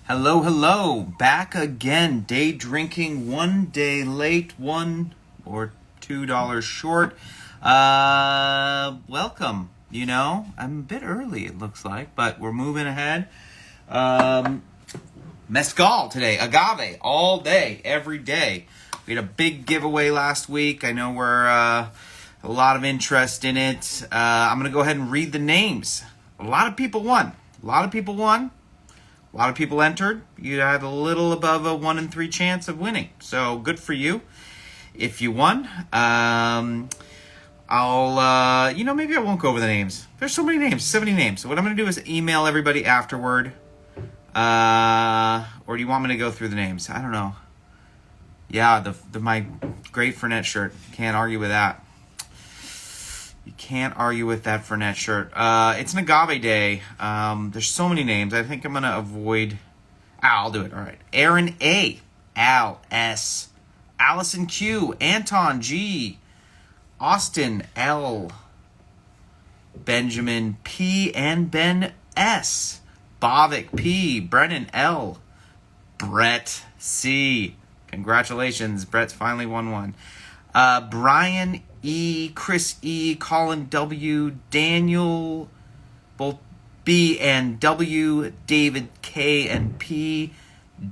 Hello, hello. Back again. Day drinking, 1 day late, $1 or $2 short. Welcome. I'm a bit early, it looks like, but we're moving ahead. Mezcal today, agave, all day, every day. We had a big giveaway last week. I know we're a lot of interest in it. I'm going to go ahead and read the names. A lot of people won. A lot of people entered. You had a little above a 1 in 3 chance of winning. So good for you if you won. Maybe I won't go over the names. There's so many names, 70 names. So what I'm going to do is email everybody afterward. Or do you want me to go through the names? I don't know. Yeah, my great Fernet shirt. Can't argue with that. You can't argue with that Fernet shirt. It's an agave day. There's so many names. I think I'm going to avoid... I'll do it. All right. Aaron A. Al S. Allison Q. Anton G. Austin L. Benjamin P. and Ben S. Bavik P. Brennan L. Brett C. Congratulations. Brett's finally won one. Brian E, Chris E, Colin W, Daniel, both B and W, David K and P,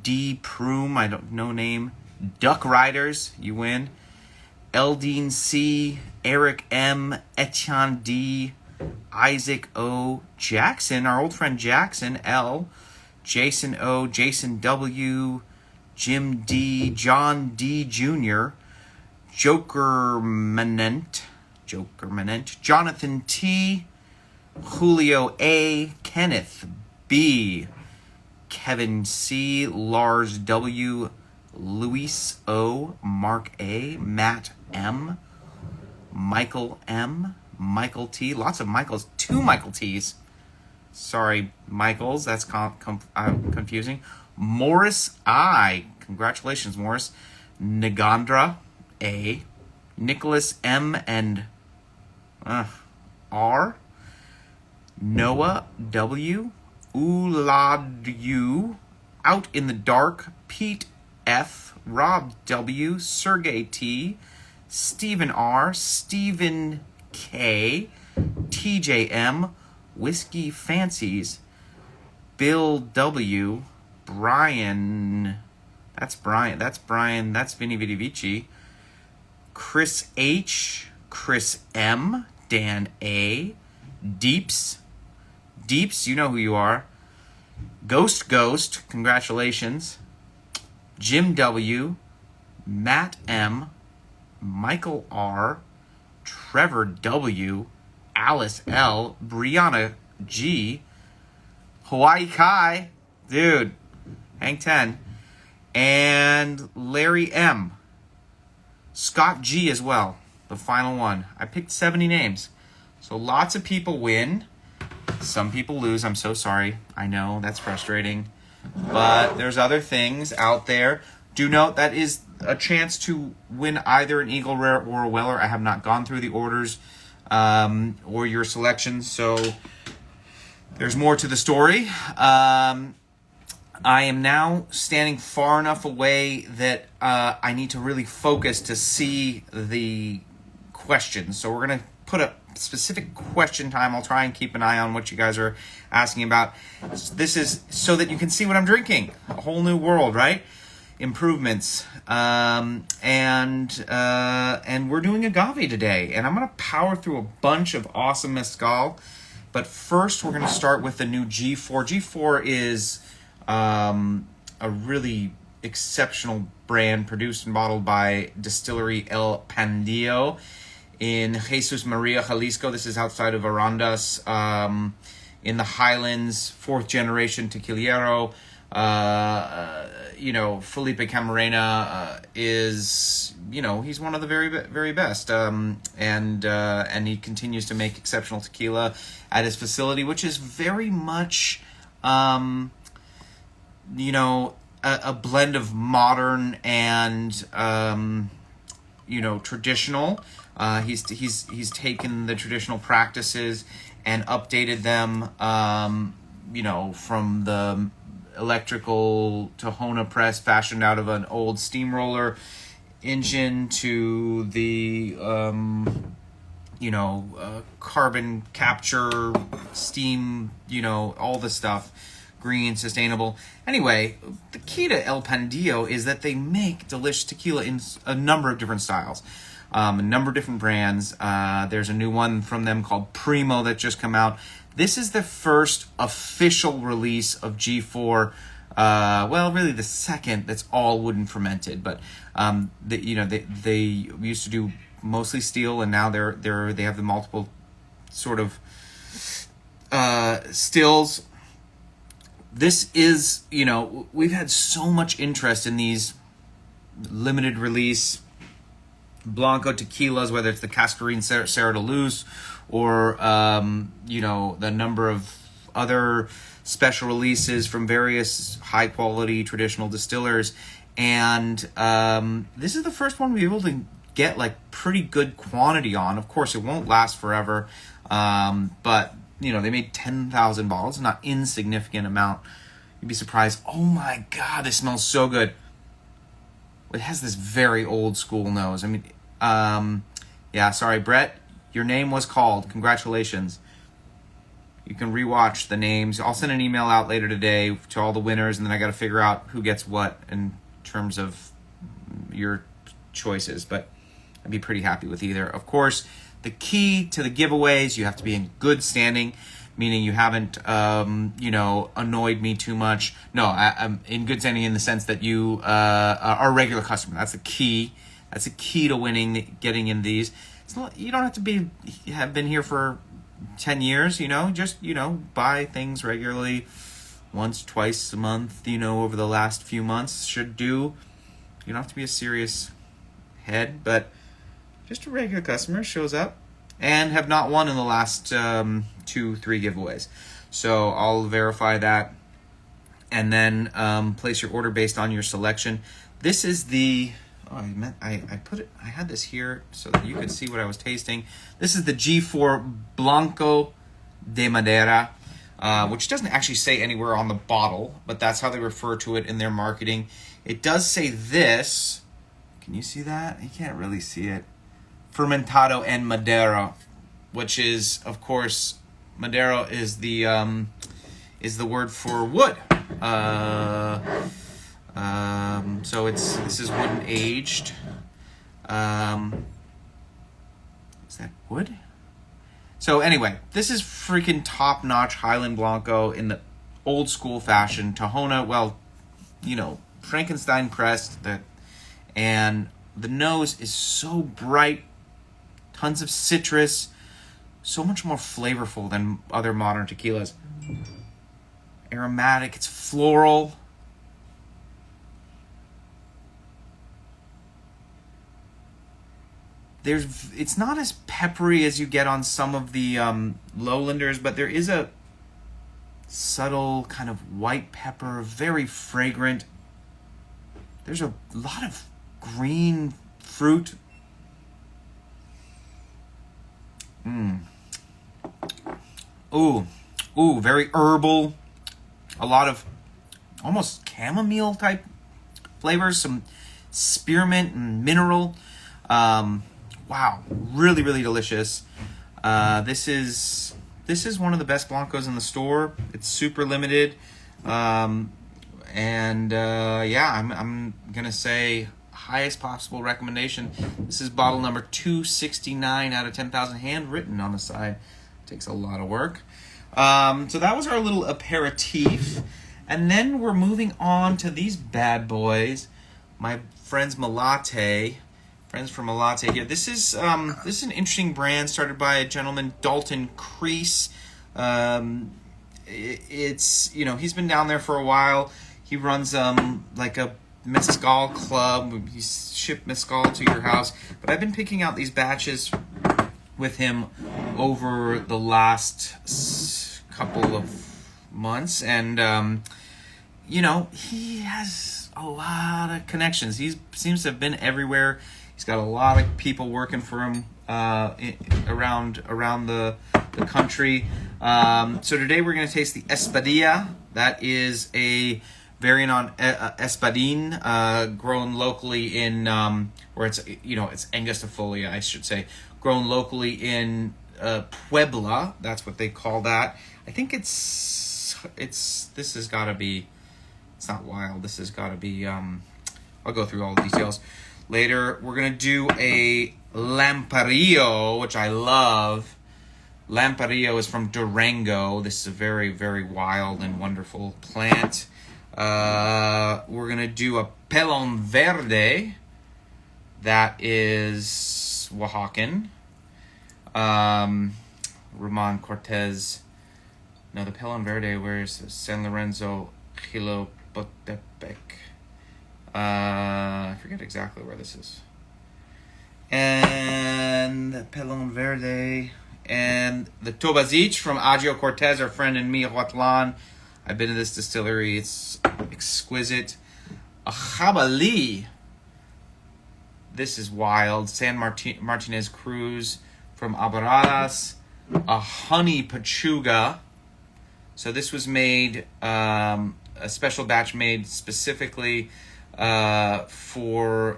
D Proom, I don't know name, Duck Riders, you win, Eldine C, Eric M, Etienne D, Isaac O, Jackson, our old friend Jackson L, Jason O, Jason W, Jim D, John D Jr., Joker Manent, Jonathan T, Julio A, Kenneth B, Kevin C, Lars W, Luis O, Mark A, Matt M, Michael M, Michael T, lots of Michaels, 2 Michael T's. Sorry, Michaels, that's confusing. Morris I, congratulations, Morris. Nagandra A, Nicholas M and R, Noah W, Ulad U, Out in the Dark, Pete F, Rob W, Sergey T, Stephen R, Stephen K, TJ M, Whiskey Fancies, Bill W, Brian, that's Vinny Vidi Vici, Chris H, Chris M, Dan A, Deeps, you know who you are, Ghost, congratulations, Jim W, Matt M, Michael R, Trevor W, Alice L, Brianna G, Hawaii Kai, dude, hang 10, and Larry M, Scott G as well, the final one. I picked 70 names. So lots of people win. Some people lose. I'm so sorry. I know, that's frustrating. But there's other things out there. Do note that is a chance to win either an Eagle Rare or a Weller. I have not gone through the orders or your selections, so there's more to the story. I am now standing far enough away that I need to really focus to see the questions. So we're going to put a specific question time. I'll try and keep an eye on what you guys are asking about. This is so that you can see what I'm drinking. A whole new world, right? Improvements. And we're doing agave today. And I'm going to power through a bunch of awesome mezcal. But first, we're going to start with the new G4. G4 is... a really exceptional brand produced and bottled by Distillery El Pandillo in Jesus Maria, Jalisco. This is outside of Arandas, in the Highlands, 4th generation tequilero. Felipe Camarena is, he's one of the very, very best. And he continues to make exceptional tequila at his facility, which is very much, a blend of modern and traditional. He's taken the traditional practices and updated them, from the electrical Tahona press fashioned out of an old steamroller engine to the carbon capture, steam, all the stuff, green, sustainable. Anyway, the key to El Pandillo is that they make delicious tequila in a number of different styles, a number of different brands. There's a new one from them called Primo that just come out. This is the first official release of G4. Really the second that's all wooden fermented, but they used to do mostly steel, and now they have the multiple sort of stills. This is, we've had so much interest in these limited release Blanco tequilas, whether it's the Cascarine Serra de Luz or the number of other special releases from various high quality traditional distillers, and this is the first one we're able to get like pretty good quantity on. Of course, it won't last forever, but they made 10,000 bottles, not insignificant amount. You'd be surprised. Oh my God, this smells so good. It has this very old school nose. I mean, sorry, Brett, your name was called. Congratulations. You can rewatch the names. I'll send an email out later today to all the winners, and then I got to figure out who gets what in terms of your choices, but I'd be pretty happy with either. Of course, the key to the giveaways, you have to be in good standing, meaning you haven't, annoyed me too much. No, I'm in good standing in the sense that you are a regular customer. That's the key. That's the key to winning, getting in these. It's not, you don't have to have been here for 10 years, just, buy things regularly once, twice a month, over the last few months should do. You don't have to be a serious head, but just a regular customer shows up and have not won in the last 2-3 giveaways. So I'll verify that and then place your order based on your selection. This is the I had this here so that you could see what I was tasting. This is the G4 Blanco de Madera, which doesn't actually say anywhere on the bottle, but that's how they refer to it in their marketing. It does say this. Can you see that? You can't really see it. Fermentado en Madera, which is, of course, Madera is the word for wood. So this is wooden aged. Is that wood? So anyway, this is freaking top-notch Highland Blanco in the old school fashion. Tahona, Frankenstein pressed, and the nose is so bright, tons of citrus, so much more flavorful than other modern tequilas. Aromatic, it's floral. It's not as peppery as you get on some of the lowlanders, but there is a subtle kind of white pepper, very fragrant. There's a lot of green fruit. Ooh, very herbal. A lot of almost chamomile type flavors, some spearmint and mineral. Wow, really, really delicious. This is one of the best Blancos in the store. It's super limited. I'm gonna say highest possible recommendation. This is bottle number 269 out of 10,000, handwritten on the side. Takes a lot of work. So that was our little aperitif, and then we're moving on to these bad boys. My friends Malate. Friends from Malate here. This is an interesting brand started by a gentleman, Dalton Crease. It's he's been down there for a while. He runs like a mezcal club. He ships mezcal to your house. But I've been picking out these batches with him over the last couple of months, and he has a lot of connections. He seems to have been everywhere. He's got a lot of people working for him around the country. So today we're going to taste the Espadilla That is a variant on Espadin, grown locally in, or it's Angustifolia, I should say, grown locally in Puebla. That's what they call that. I think this has got to be, it's not wild. This has got to be, I'll go through all the details later. We're going to do a Lamparillo, which I love. Lamparillo is from Durango. This is a very, very wild and wonderful plant. We're going to do a Pelon Verde. That is Oaxacan. Ramon Cortez. No, the Pelon Verde, where is this? San Lorenzo, Jilotepec. I forget exactly where this is. And the Pelon Verde and the Tobazich from Agio Cortez, our friend in Miahuatlan. I've been to this distillery. It's exquisite. A Jabali. This is wild. San Martinez Cruz from Alboradas. A honey pachuga. So this was made, a special batch made specifically for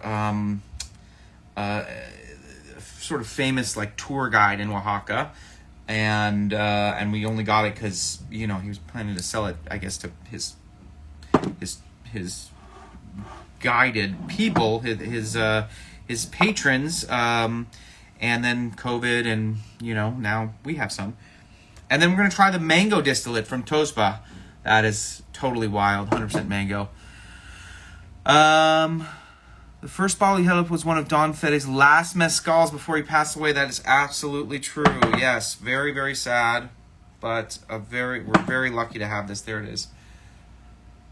sort of famous like tour guide in Oaxaca, and we only got it because he was planning to sell it, I guess, to his guided people, his patrons, and then COVID, and now we have some. And then we're going to try the mango distillate from Tospa. That is totally wild, 100% mango. The first bottle he held up was one of Don Fede's last mezcals before he passed away. That is absolutely true. Yes, very, very sad, but we're very lucky to have this. There it is.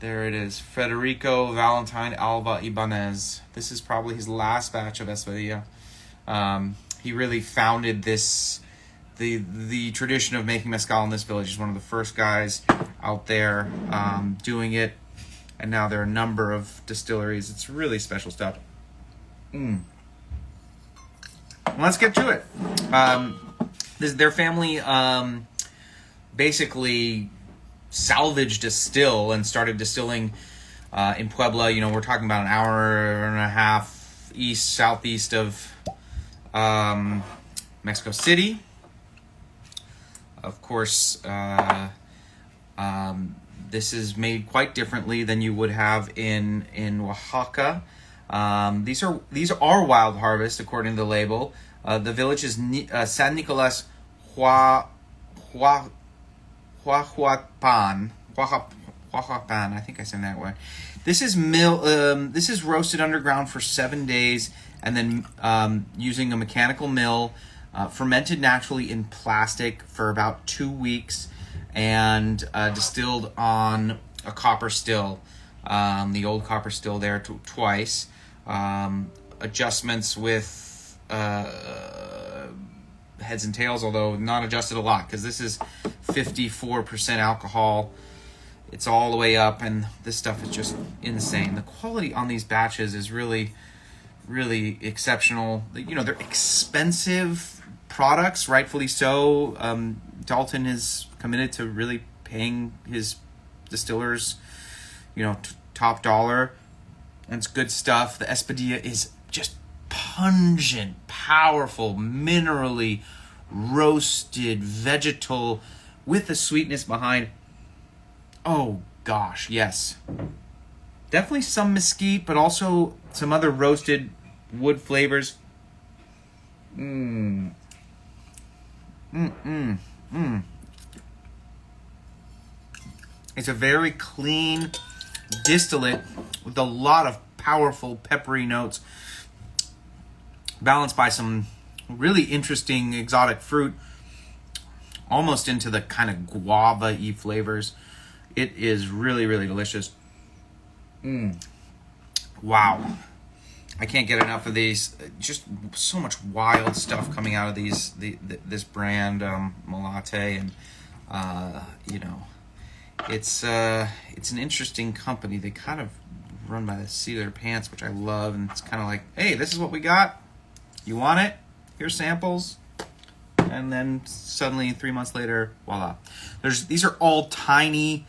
There it is. Federico Valentine Alba Ibanez. This is probably his last batch of Espadilla. He really founded the tradition of making mezcal in this village. He's one of the first guys out there doing it, and now there are a number of distilleries. It's really special stuff. Let's get to it. Their family basically salvaged a still and started distilling in Puebla. We're talking about an hour and a half southeast of Mexico City. Of course, this is made quite differently than you would have in Oaxaca. These are wild harvest according to the label. The village is San Nicolas Huahuapan. I think I said that way. This is This is roasted underground for 7 days, and then using a mechanical mill. Fermented naturally in plastic for about 2 weeks, and distilled on a copper still, the old copper still there twice. Adjustments with heads and tails, although not adjusted a lot, because this is 54% alcohol. It's all the way up, and this stuff is just insane. The quality on these batches is really, really exceptional. They're expensive products, rightfully so. Dalton is committed to really paying his distillers, top dollar, and it's good stuff. The Espadilla is just pungent, powerful, minerally roasted, vegetal, with the sweetness behind. Oh gosh, yes. Definitely some mesquite, but also some other roasted wood flavors. It's a very clean distillate with a lot of powerful peppery notes, balanced by some really interesting exotic fruit, almost into the kind of guava-y flavors. It is really, really delicious. Wow. I can't get enough of these. Just so much wild stuff coming out of this brand, Malate, and it's an interesting company. They kind of run by the seat of their pants, which I love, and it's kind of like, hey, this is what we got. You want it? Here's samples. And then suddenly 3 months later, voila. These are all tiny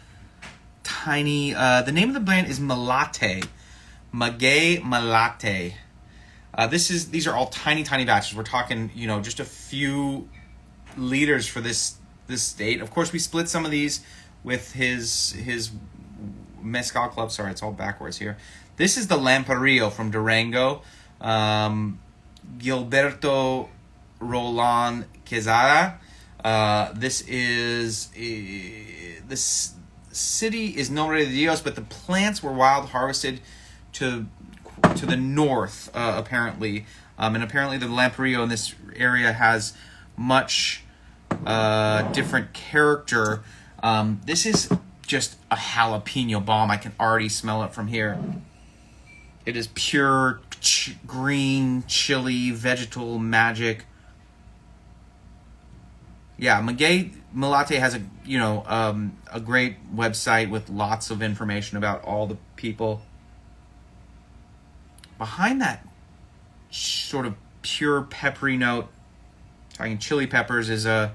tiny. The name of the brand is Malate. Maguey Malate. These are all tiny batches. We're talking, just a few liters for this state. Of course, we split some of these with his Mezcal Club. Sorry, it's all backwards here. This is the Lamparillo from Durango. Gilberto Roland Quezada. This city is Nombre de Dios, but the plants were wild harvested to the north, apparently. And apparently the Lamparillo in this area has much different character. This is just a jalapeno bomb. I can already smell it from here. It is pure green chili vegetal magic. Yeah, Maguey Malate has a great website with lots of information about all the people behind that sort of pure peppery note. Talking chili peppers is a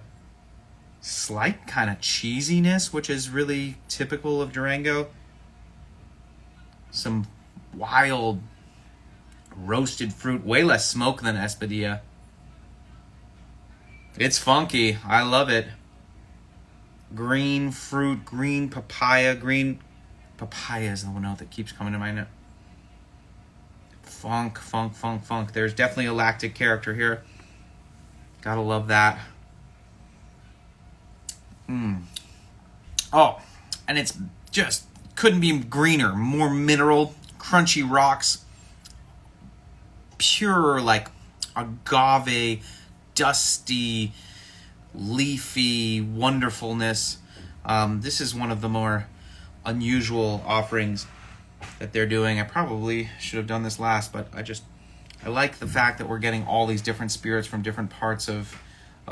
slight kind of cheesiness, which is really typical of Durango. Some wild roasted fruit, way less smoke than Espadilla. It's funky. I love it. Green fruit, green papaya. Green papaya is the one note that keeps coming to my note. Funk. There's definitely a lactic character here. Gotta love that. Oh, and it's just couldn't be greener. More mineral, crunchy rocks. Pure, like, agave, dusty, leafy wonderfulness. This is one of the more unusual offerings that they're doing. I probably should have done this last, but I like the fact that we're getting all these different spirits from different parts of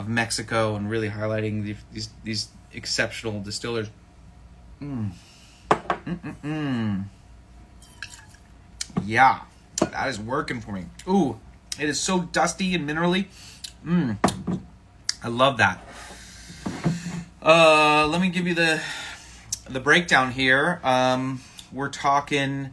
Mexico and really highlighting these exceptional distillers. Yeah, that is working for me. Ooh, it is so dusty and minerally. I love that. Let me give you the breakdown here. We're talking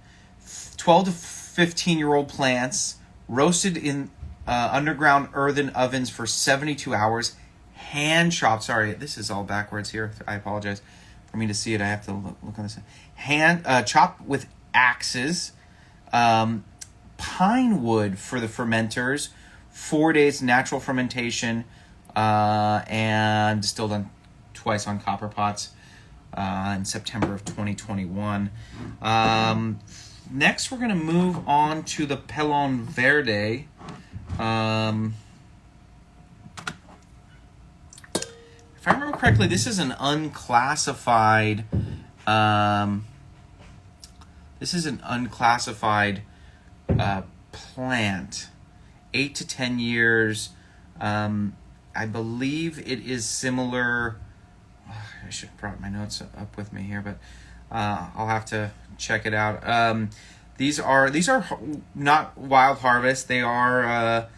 12 to 15-year-old plants roasted in underground earthen ovens for 72 hours. Hand chopped. Sorry, this is all backwards here. I apologize. For me to see it, I have to look on this. Hand chopped with axes. Pine wood for the fermenters. 4 days natural fermentation. And distilled twice on copper pots in September of 2021. Next, we're going to move on to the Pelon Verde. If I remember correctly, this is an unclassified. Plant. 8 to 10 years. I believe it is similar. I should have brought my notes up with me here, but I'll have to check it out. These are not wild harvest. They are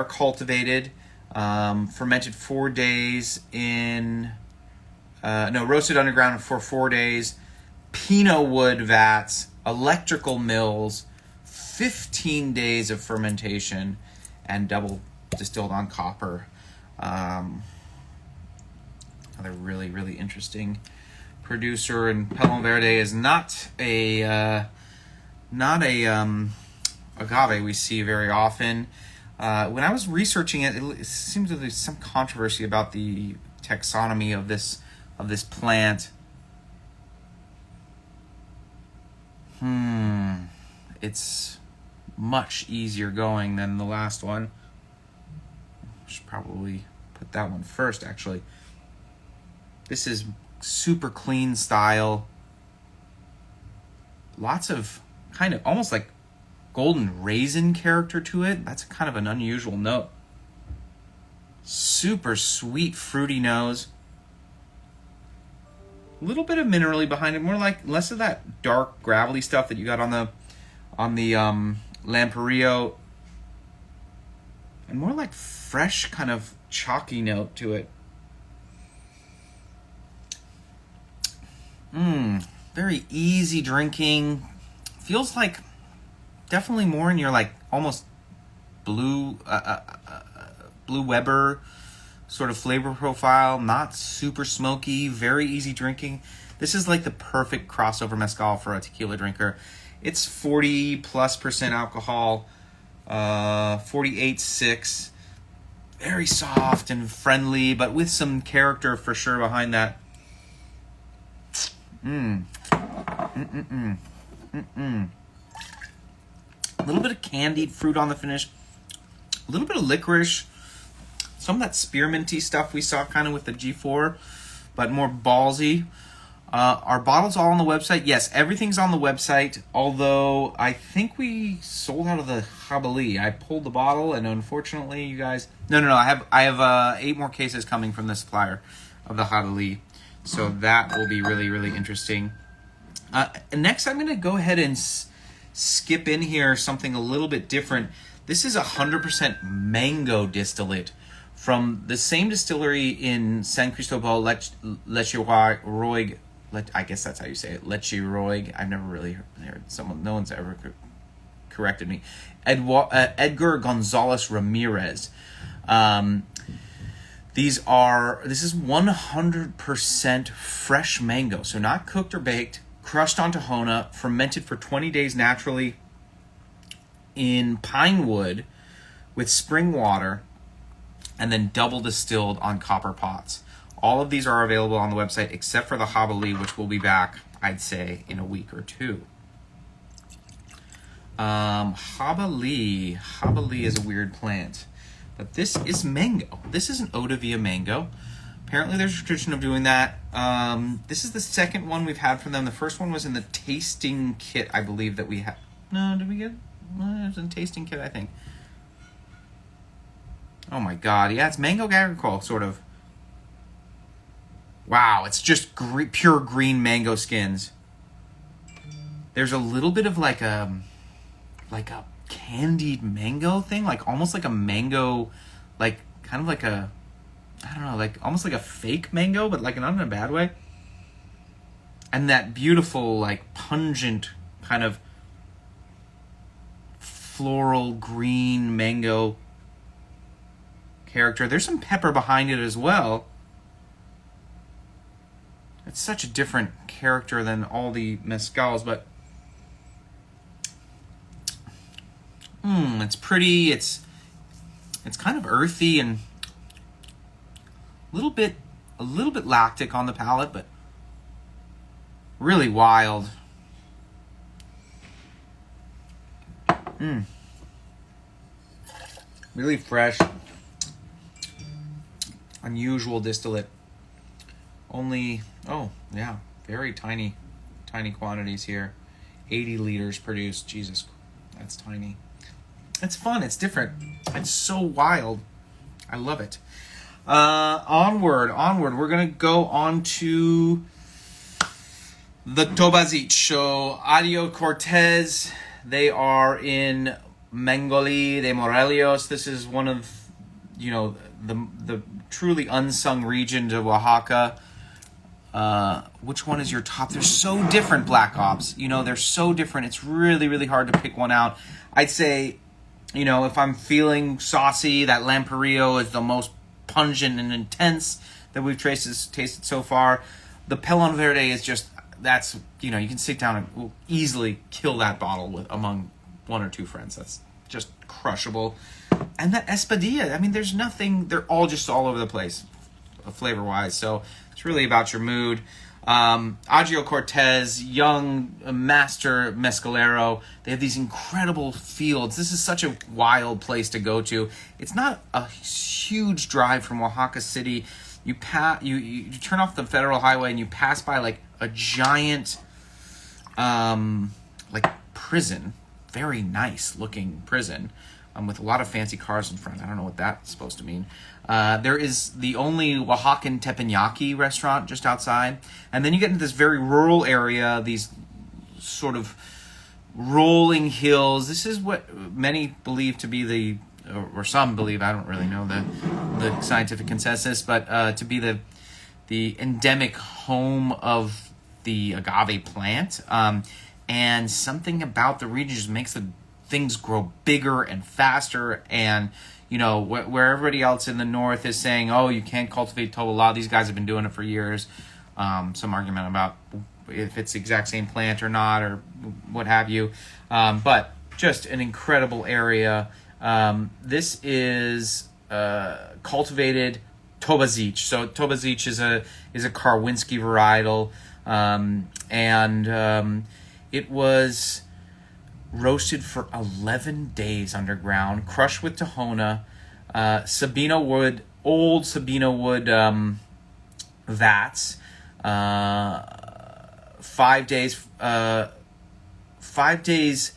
cultivated, fermented 4 days roasted underground for 4 days. Pinot wood vats, electrical mills, 15 days of fermentation, and double distilled on copper. Another really, really interesting producer, and Pelon Verde is not a agave we see very often. When I was researching it, it seems that there's some controversy about the taxonomy of this plant. It's much easier going than the last one. Should probably put that one first, actually. This is super clean style. Lots of kind of almost like golden raisin character to it. That's kind of an unusual note. Super sweet, fruity nose. A little bit of minerally behind it, less of that dark gravelly stuff that you got on the Lamparillo, and more like fresh kind of chalky note to it. very easy drinking. Feels like definitely more in your like almost blue Weber sort of flavor profile. Not super smoky, very easy drinking. This is like the perfect crossover mezcal for a tequila drinker. It's 40+% alcohol, 48.6. Very soft and friendly, but with some character for sure behind that. A little bit of candied fruit on the finish. A little bit of licorice. Some of that spearminty stuff we saw kind of with the G4, but more ballsy. Our bottles all on the website. Yes, everything's on the website, although I think we sold out of the Jabali. I pulled the bottle, and unfortunately, you guys... No, I have 8 more cases coming from the supplier of the Jabali, so that will be really, really interesting. Next, I'm going to go ahead and skip in here something a little bit different. This is 100% mango distillate from the same distillery in San Cristobal, Lechiroig. I guess that's how you say it, Lechiroig. I've never really heard someone. No one's ever corrected me. Edgar Gonzalez Ramirez. This is 100% fresh mango, so not cooked or baked, crushed on Tahona, fermented for 20 days naturally in pine wood with spring water, and then double distilled on copper pots. All of these are available on the website except for the Jabali, which will be back, I'd say, in a week or two. Jabali is a weird plant, but this is mango. This is an eau de vie mango. Apparently there's a tradition of doing that. This is the second one we've had from them. The first one was in the tasting kit, I believe, that we had. No, did we get it? It was in the tasting kit, I think. Oh my god, yeah, it's mango agricole, sort of. Wow, it's just pure green mango skins. There's a little bit of like a candied mango thing, like almost like a mango, like kind of like a, I don't know, like almost like a fake mango, but like not in a bad way. And that beautiful, like pungent kind of floral green mango character. There's some pepper behind it as well. It's such a different character than all the mezcals, but it's pretty. It's kind of earthy and a little bit lactic on the palate, but really wild. Really fresh, unusual distillate. Only, very tiny quantities here. 80 liters produced. Jesus, that's tiny. It's fun. It's different. It's so wild. I love it. Onward. We're going to go on to the Tobazich. So, Adio Cortez. They are in Mengoli de Morelos. This is one of, the truly unsung regions of Oaxaca. Which one is your top? They're so different, Black Ops. They're so different. It's really, really hard to pick one out. I'd say, if I'm feeling saucy, that Lamperillo is the most pungent and intense that we've tasted so far. The Pelon Verde is just, that's, you can sit down and will easily kill that bottle among 1 or 2 friends. That's just crushable. And that Espadilla, there's nothing, they're all just all over the place, flavor-wise. So it's really about your mood. Adio Cortez, young master mezcalero. They have these incredible fields. This is such a wild place to go to. It's not a huge drive from Oaxaca City. You turn off the federal highway and you pass by like a giant prison, very nice looking prison, with a lot of fancy cars in front. I don't know what that's supposed to mean. There is the only Oaxacan teppanyaki restaurant just outside. And then you get into this very rural area, these sort of rolling hills. This is what many believe to be or some believe, I don't really know the scientific consensus, but to be the endemic home of the agave plant, and something about the region just makes the things grow bigger and faster. And where everybody else in the north is saying, oh, you can't cultivate toba, a lot of these guys have been doing it for years. Some argument about if it's the exact same plant or not, or what have you, but just an incredible area. This is cultivated Toba Zich. So Toba Zich is a Karwinski varietal, and it was roasted for 11 days underground, crushed with Tahona, Sabino wood, old Sabino wood vats, 5 days. 5 days.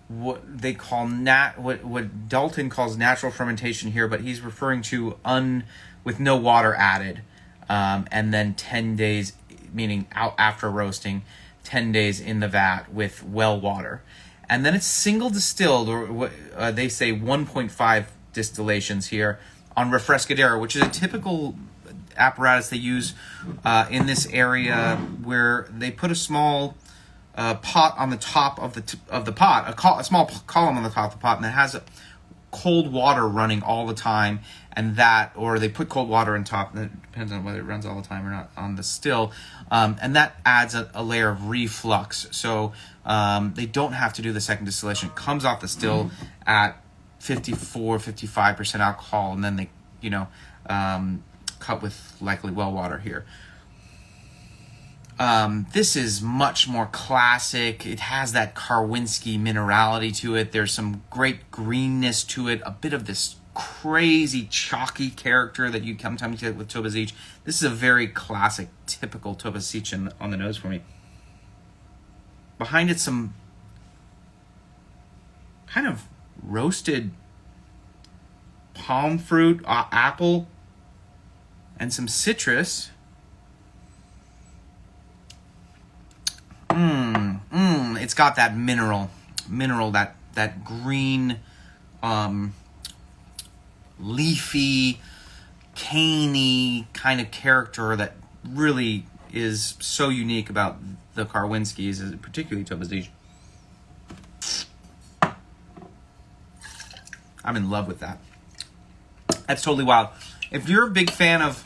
What they call what Dalton calls natural fermentation here, but he's referring to with no water added, and then 10 days, meaning out after roasting, 10 days in the vat with well water, and then it's single distilled, or they say 1.5 distillations here on refrescadero, which is a typical apparatus they use in this area, where they put a small pot on the top of the pot, a small column on the top of the pot, and it has cold water running all the time, and or they put cold water on top, and it depends on whether it runs all the time or not on the still, and that adds a layer of reflux, so they don't have to do the second distillation. It comes off the still at 54-55% alcohol, and then they cut with likely well water here. This is much more classic. It has that Karwinski minerality to it. There's some great greenness to it, a bit of this crazy chalky character that you sometimes get with Toba Zich. This is a very classic, typical Toba Zich on the nose for me. Behind it, some kind of roasted palm fruit, apple, and some citrus. It's got that mineral, that green, leafy, caney kind of character that really is so unique about the Karwinskis, particularly Toba Zich. I'm in love with that. That's totally wild. If you're a big fan of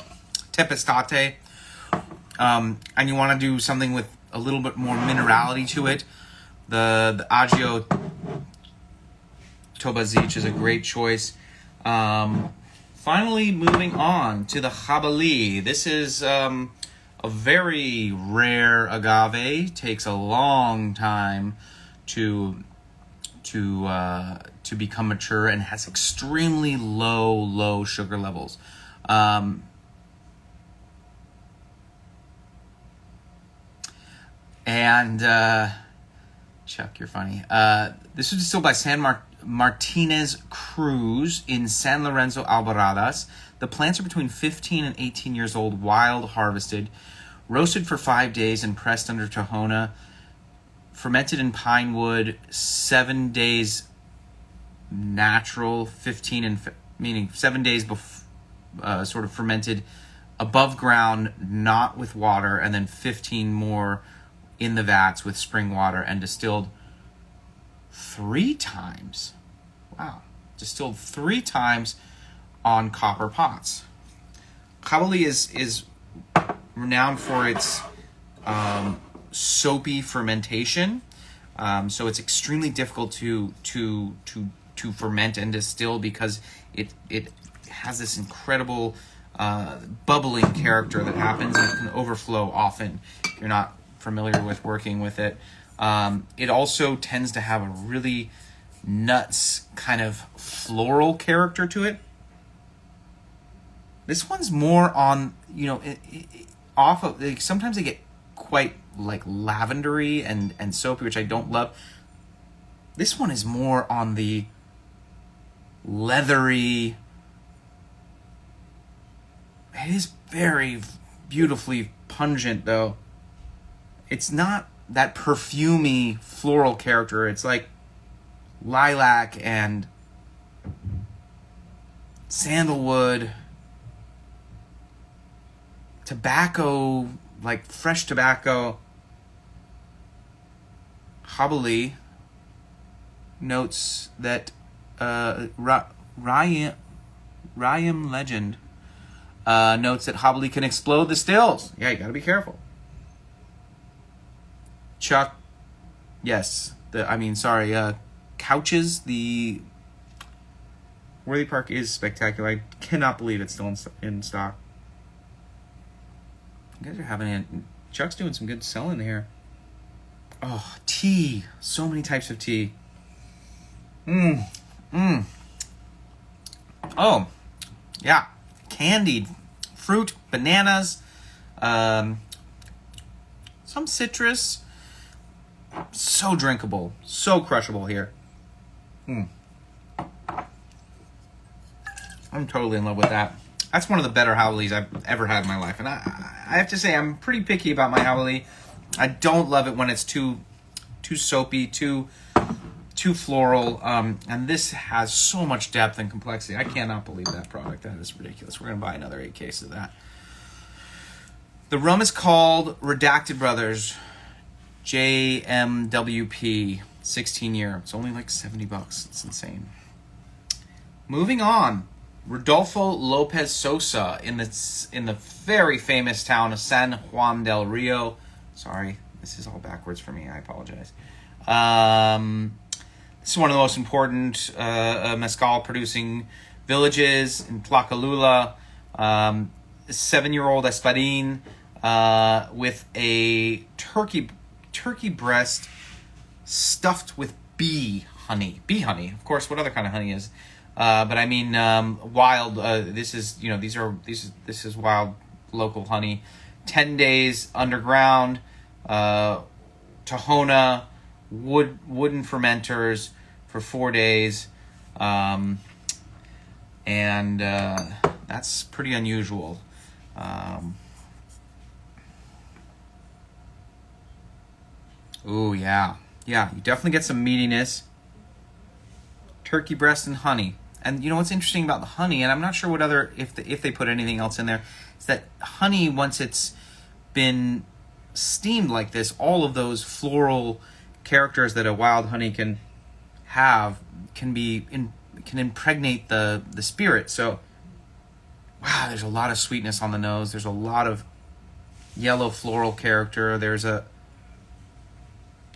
Tepestate, and you want to do something with a little bit more minerality to it, the Agio Toba Zich is a great choice. Finally, moving on to the Jabali. This is a very rare agave. Takes a long time to become mature, and has extremely low sugar levels. Chuck, you're funny. This was distilled by Martinez Cruz in San Lorenzo Alboradas. The plants are between 15 and 18 years old, wild harvested, roasted for 5 days and pressed under Tahona, fermented in pine wood, 7 days natural, 15 meaning 7 days sort of fermented above ground, not with water, and then 15 more in the vats with spring water, and distilled 3 times. Wow. Distilled 3 times on copper pots. Jabali is renowned for its soapy fermentation. So it's extremely difficult to ferment and distill, because it has this incredible bubbling character that happens, and it can overflow often if you're not familiar with working with it. It also tends to have a really nuts kind of floral character to it. This one's more on, off of, sometimes they get quite like lavendery and soapy, which I don't love. This one is more on the leathery. It is very beautifully pungent, though. It's not that perfumey floral character. It's like lilac and sandalwood, tobacco like fresh tobacco. Habali notes that Ryan Legend notes that Habali can explode the stills. Yeah, you got to be careful. Chuck, yes, Couches, the Worthy Park is spectacular. I cannot believe it's still in stock. You guys are having it. Chuck's doing some good selling here. Oh, tea. So many types of tea. Oh, yeah. Candied fruit, bananas, some citrus. So drinkable. So crushable here. I'm totally in love with that. That's one of the better Howleys I've ever had in my life. And I have to say, I'm pretty picky about my Howley. I don't love it when it's too soapy, too floral. And this has so much depth and complexity. I cannot believe that product. That is ridiculous. We're going to buy another 8 cases of that. The rum is called Redacted Brothers JMWP 16-year. It's only like $70. It's insane. Moving on. Rodolfo Lopez Sosa in the very famous town of San Juan del Rio. Sorry, this is all backwards for me. I apologize. This is one of the most important mezcal producing villages in Tlacalula. 7-year-old espadín with a turkey breast stuffed with bee honey. Bee honey, of course. What other kind of honey is? But I mean, wild. This is wild local honey. 10 days underground, Tahona, wooden fermenters for 4 days, and that's pretty unusual. Ooh, yeah, you definitely get some meatiness. Turkey breast and honey. And you know what's interesting about the honey, and I'm not sure what other, if they put anything else in there, is that honey, once it's been steamed like this, all of those floral characters that a wild honey can have can impregnate the spirit. So, wow, there's a lot of sweetness on the nose. There's a lot of yellow floral character. There's not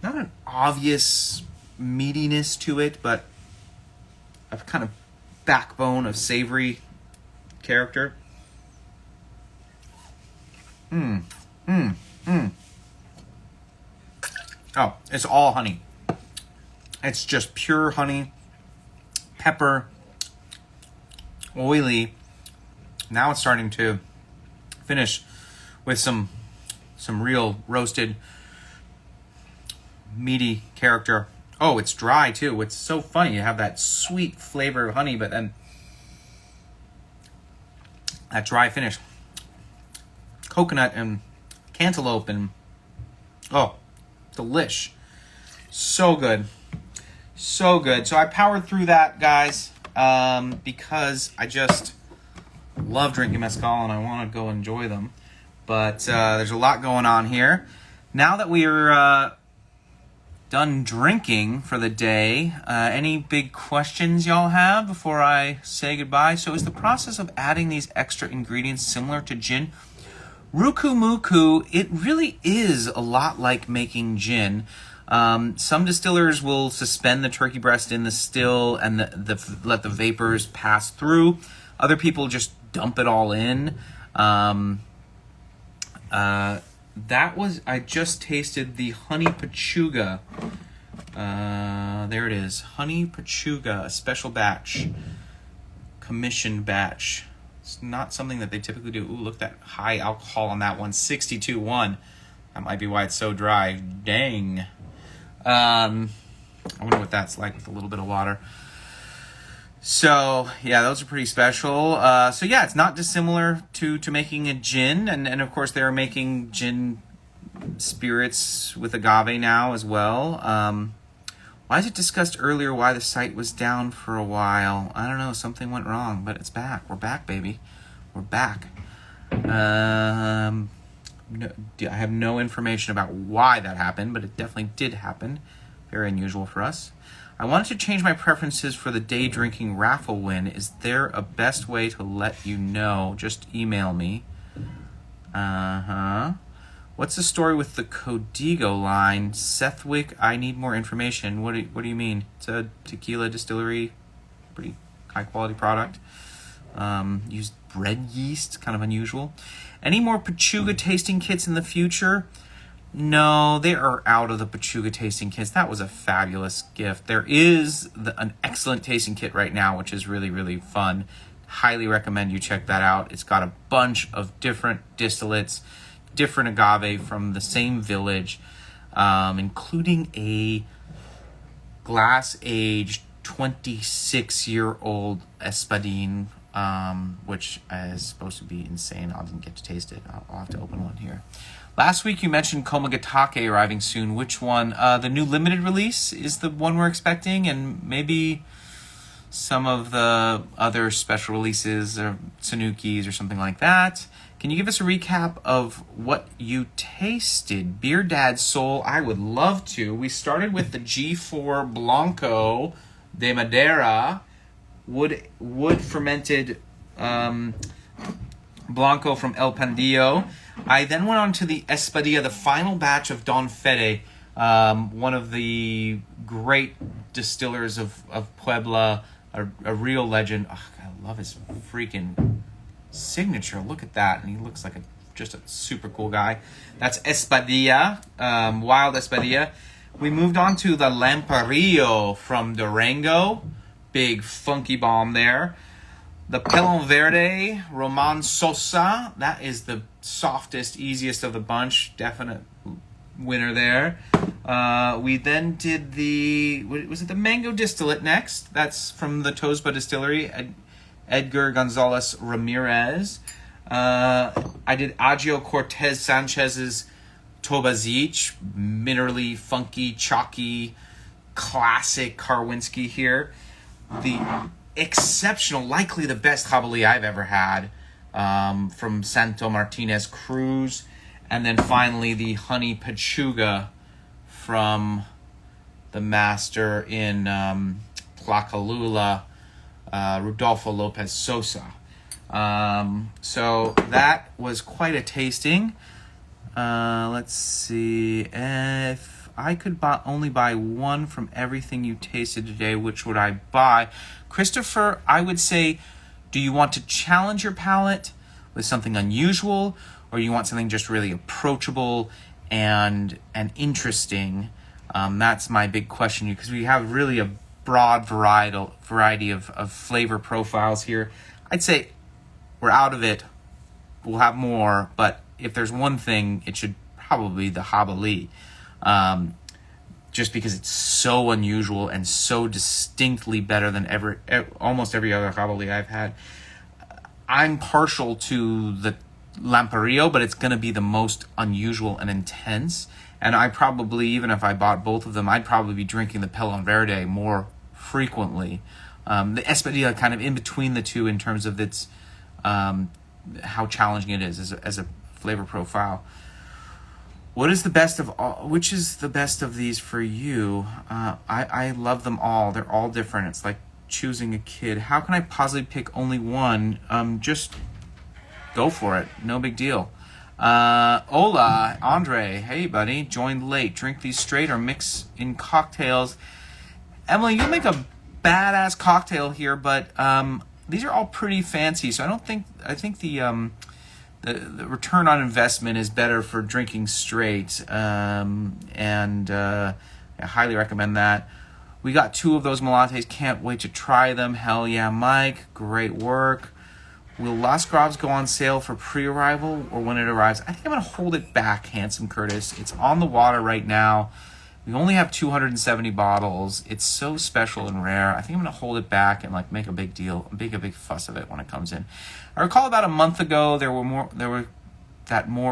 an obvious meatiness to it, but a kind of backbone of savory character. Oh, it's all honey. It's just pure honey, pepper, oily. Now it's starting to finish with some real roasted, meaty character. Oh, it's dry too. It's so funny. You have that sweet flavor of honey, but then that dry finish. Coconut and cantaloupe and delish. So good. So good. So I powered through that, guys, because I just love drinking mezcal and I want to go enjoy them. But there's a lot going on here. Now that we are done drinking for the day, any big questions y'all have before I say goodbye? So is the process of adding these extra ingredients similar to gin? Ruku Muku, it really is a lot like making gin. Some distillers will suspend the turkey breast in the still and let the vapors pass through. Other people just dump it all in. I just tasted the honey pachuga. There it is. Honey pachuga, a special batch. Commissioned batch. It's not something that they typically do. Ooh, look at that high alcohol on that one. 62.1. That might be why it's so dry. Dang. I wonder what that's like with a little bit of water. So, yeah, those are pretty special. So, yeah, it's not dissimilar to making a gin. And of course, they're making gin spirits with agave now as well. Why is it discussed earlier why the site was down for a while? I don't know. Something went wrong, but it's back. We're back, baby. We're back. I have no information about why that happened, but it definitely did happen. Very unusual for us. I wanted to change my preferences for the day drinking raffle win. Is there a best way to let you know? Just email me. What's the story with the Código line? Sethwick, I need more information. What do you mean? It's a tequila distillery, pretty high quality product. Used bread yeast, kind of unusual. Any more Pachuga tasting kits in the future? No, they are out of the Pachuga tasting kits. That was a fabulous gift. There is an excellent tasting kit right now, which is really, really fun. Highly recommend you check that out. It's got a bunch of different distillates, different agave from the same village, including a glass-aged 26-year-old Espadin, which is supposed to be insane. I didn't get to taste it. I'll have to open one here. Last week you mentioned Komagatake arriving soon. Which one? The new limited release is the one we're expecting, and maybe some of the other special releases or Sanukis or something like that. Can you give us a recap of what you tasted? Beer Dad Soul, I would love to. We started with the G4 Blanco de Madera, wood fermented Blanco from El Pandillo. I then went on to the Espadilla, the final batch of Don Fede, one of the great distillers of Puebla, a real legend. Oh, I love his freaking signature. Look at that. And he looks like just a super cool guy. That's Espadilla, wild Espadilla. We moved on to the Lamparillo from Durango. Big funky bomb there. The Pelon Verde, Roman Sosa. That is the softest, easiest of the bunch. Definite winner there. We then did the mango distillate next? That's from the Tosba Distillery, Edgar Gonzalez Ramirez. I did Agio Cortez Sanchez's Tobazich, minerally, funky, chalky, classic Karwinski here. The exceptional, likely the best Jabali I've ever had, from Santo Martinez Cruz. And then finally the Honey Pachuga from the master in Tlacalula, Rodolfo Lopez Sosa. So that was quite a tasting. Let's see. If I could only buy one from everything you tasted today, which would I buy? Christopher, I would say, do you want to challenge your palate with something unusual, or you want something just really approachable and interesting? That's my big question, because we have really a broad variety of flavor profiles here. I'd say we're out of it. We'll have more, but if there's one thing, it should probably be the Jabali. Just because it's so unusual and so distinctly better than almost every other Jabali I've had. I'm partial to the Lamparillo, but it's going to be the most unusual and intense. And I probably, even if I bought both of them, I'd probably be drinking the Pelon Verde more frequently. The Espadilla kind of in between the two in terms of its how challenging it is as a flavor profile. What is the best of all? Which is the best of these for you? I love them all. They're all different. It's like choosing a kid. How can I possibly pick only one? Just go for it. No big deal. Hola, Andre. Hey, buddy. Joined late. Drink these straight or mix in cocktails. Emily, you make a badass cocktail here, but these are all pretty fancy. So I think the return on investment is better for drinking straight, and I highly recommend that. We got 2 of those Melates. Can't wait to try them. Hell yeah, Mike. Great work. Will Las Graves go on sale for pre-arrival or when it arrives? I think I'm going to hold it back, Handsome Curtis. It's on the water right now. We only have 270 bottles. It's so special and rare. I think I'm going to hold it back and make a big deal, make a big fuss of it when it comes in. I recall about a month ago there were more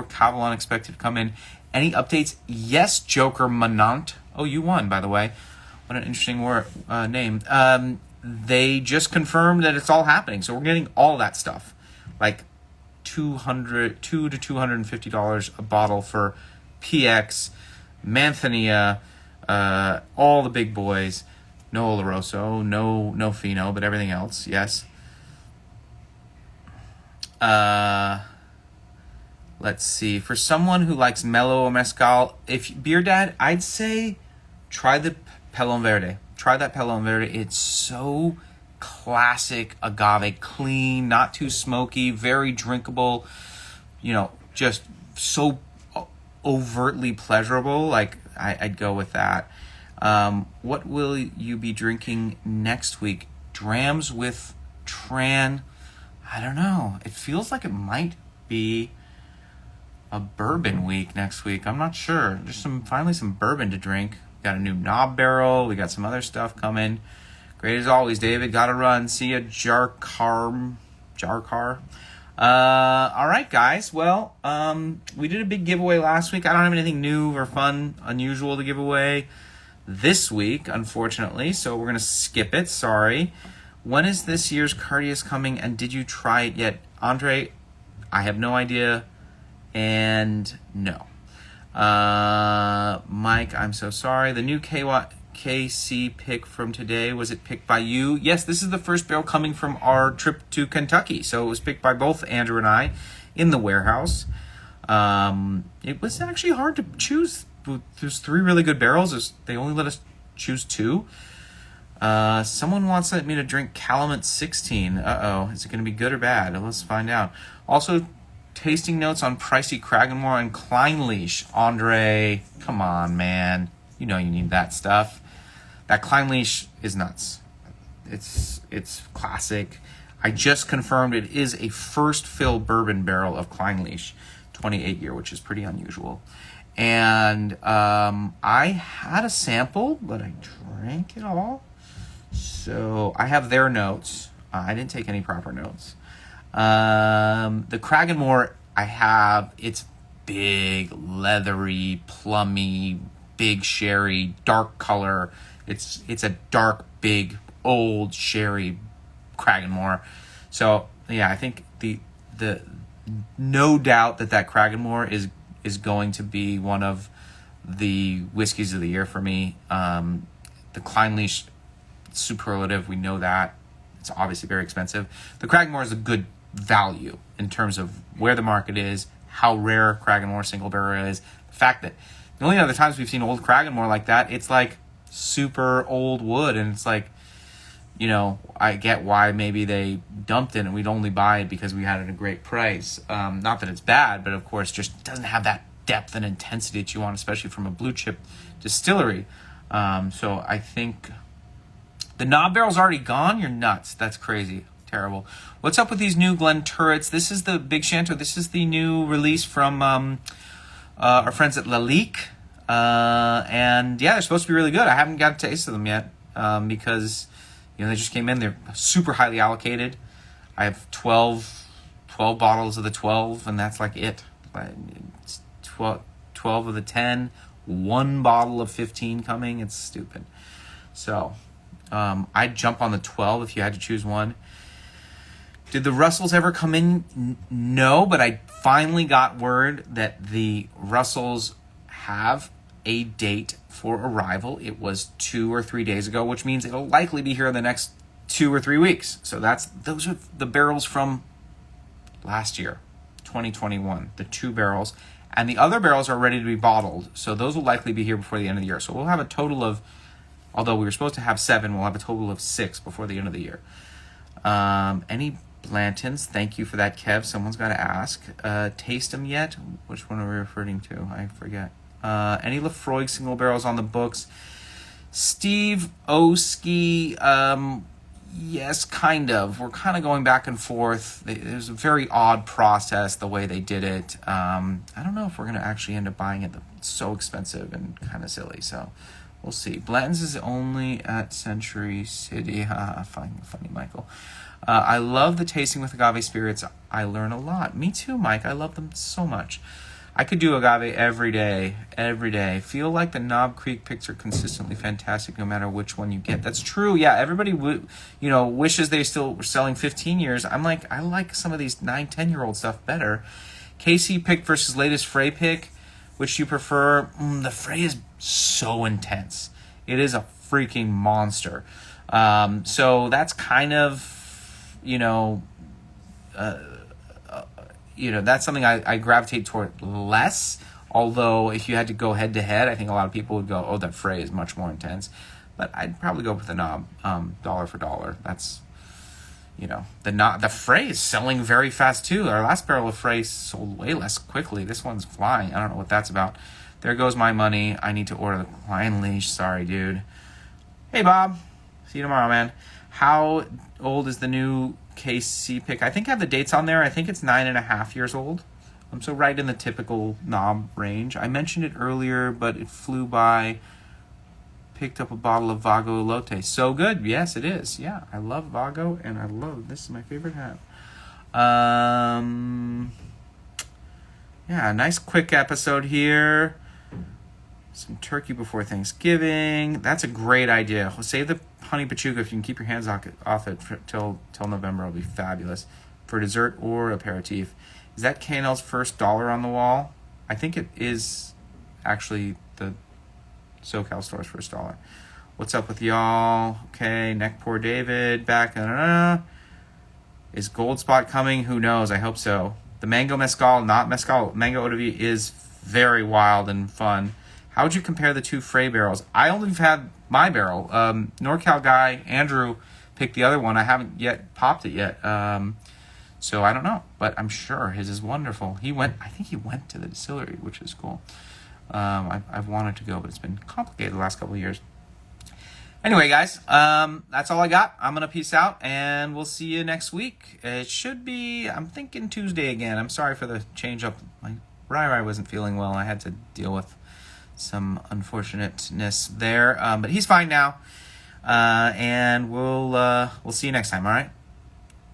Cavalon expected to come in. Any updates? Yes, Joker Manant. Oh, you won, by the way. What an interesting name. They just confirmed that it's all happening, so we're getting all that stuff. 2 $200 to $250 a bottle for PX, Manthania, all the big boys. No Oloroso, no Fino, but everything else, yes. Let's see. For someone who likes mellow or mezcal, Beer Dad, I'd say try the Pelon Verde. Try that Pelon Verde. It's so classic agave, clean, not too smoky, very drinkable, just so overtly pleasurable. Like, I'd go with that. What will you be drinking next week? Drams with Tran. I don't know. It feels like it might be a bourbon week next week. I'm not sure. Just finally some bourbon to drink. Got a new knob barrel. We got some other stuff coming. Great as always, David. Gotta run. See ya, Jarkar. All right, guys. Well, we did a big giveaway last week. I don't have anything new or fun, unusual to give away this week, unfortunately. So we're gonna skip it. Sorry. When is this year's Cardias coming, and did you try it yet? Andre, I have no idea, and no. Mike, I'm so sorry. The new KC pick from today, was it picked by you? Yes, this is the first barrel coming from our trip to Kentucky. So it was picked by both Andrew and I in the warehouse. It was actually hard to choose. There's 3 really good barrels. They only let us choose 2. Someone wants me to drink Calumet 16. Uh-oh. Is it going to be good or bad? Let's find out. Also, tasting notes on pricey Kragenmore and Kleinleash. Andre, come on, man. You know you need that stuff. That Kleinleash is nuts. It's classic. I just confirmed it is a first fill bourbon barrel of Kleinleash, 28 year, which is pretty unusual. And I had a sample, but I drank it all. So I have their notes. I didn't take any proper notes. The Kragenmore I have, it's big, leathery, plummy, big sherry, dark color. It's a dark, big, old sherry Kragenmore. So yeah, I think the no doubt that Kragenmore is going to be one of the whiskeys of the year for me. The Kleinleash superlative, we know that. It's obviously very expensive. The Kragenmore is a good value in terms of where the market is, how rare Kragenmore single barrel is. The fact that the only other times we've seen old Kragenmore like that, it's like super old wood, and it's like, I get why maybe they dumped it and we'd only buy it because we had it at a great price. Not that it's bad, but of course just doesn't have that depth and intensity that you want, especially from a blue chip distillery. So I think the knob barrel's already gone. You're nuts. That's crazy. Terrible. What's up with these new Glen Turrets? This is the Big Shanto. This is the new release from our friends at Lalique. And yeah, they're supposed to be really good. I haven't got a taste of them yet because they just came in. They're super highly allocated. I have 12 bottles of the 12, and that's like it. It's 12 of the 10, 1 bottle of 15 coming. It's stupid. So I'd jump on the 12 if you had to choose one. Did the Russells ever come in? No, but I finally got word that the Russells have a date for arrival. It was 2 or 3 days ago, which means it'll likely be here in the next 2 or 3 weeks. So those are the barrels from last year, 2021, the 2 barrels. And the other barrels are ready to be bottled. So those will likely be here before the end of the year. So we'll have a total of, although we were supposed to have 7, we'll have a total of 6 before the end of the year. Any Blantons? Thank you for that, Kev. Someone's got to ask. Taste them yet? Which one are we referring to? I forget. Any Lefroy single barrels on the books? Steve Oski, yes, kind of. We're kind of going back and forth. It was a very odd process, the way they did it. I don't know if we're going to actually end up buying it. It's so expensive and kind of silly, so we'll see. Blanton's is only at Century City. Funny, Michael. I love the tasting with agave spirits. I learn a lot. Me too, Mike. I love them so much. I could do agave every day, every day. Feel like the Knob Creek picks are consistently fantastic no matter which one you get. That's true. Yeah, everybody wishes they still were selling 15 years. I'm like, I like some of these 9, 10-year-old stuff better. KC pick versus latest Frey pick, which you prefer? The Frey is so intense. It is a freaking monster. So that's kind of, that's something I gravitate toward less. Although if you had to go head to head, I think a lot of people would go, oh, that Frey is much more intense. But I'd probably go with the Knob, dollar for dollar. That's, the Frey is selling very fast too. Our last barrel of Frey sold way less quickly. This one's flying. I don't know what that's about. There goes my money. I need to order the Lion Leash. Sorry, dude. Hey, Bob. See you tomorrow, man. How old is the new KC pick? I think I have the dates on there. I think it's 9.5 years old. I'm so right in the typical knob range. I mentioned it earlier, but it flew by. Picked up a bottle of Vago Elote. So good. Yes, it is. Yeah, I love Vago, and I love, this is my favorite hat. Yeah, nice quick episode here. Some turkey before Thanksgiving. That's a great idea. Save the honey pachuca if you can keep your hands off it till November. It'll be fabulous for dessert or aperitif. Is that K&L's first dollar on the wall? I think it is actually the SoCal store's first dollar. What's up with y'all? Okay, neck poor David back. Is Gold Spot coming? Who knows? I hope so. The mango mezcal, not mezcal. Mango eau de vie is very wild and fun. How would you compare the two Frey barrels? I only have had my barrel. NorCal guy, Andrew, picked the other one. I haven't yet popped it yet. So I don't know, but I'm sure his is wonderful. I think he went to the distillery, which is cool. I've wanted to go, but it's been complicated the last couple of years. Anyway, guys, that's all I got. I'm going to peace out, and we'll see you next week. It should be, I'm thinking Tuesday again. I'm sorry for the change up. My Rai wasn't feeling well. I had to deal with some unfortunateness there, but he's fine now. And we'll see you next time, all right?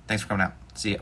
Thanks for coming out. See ya.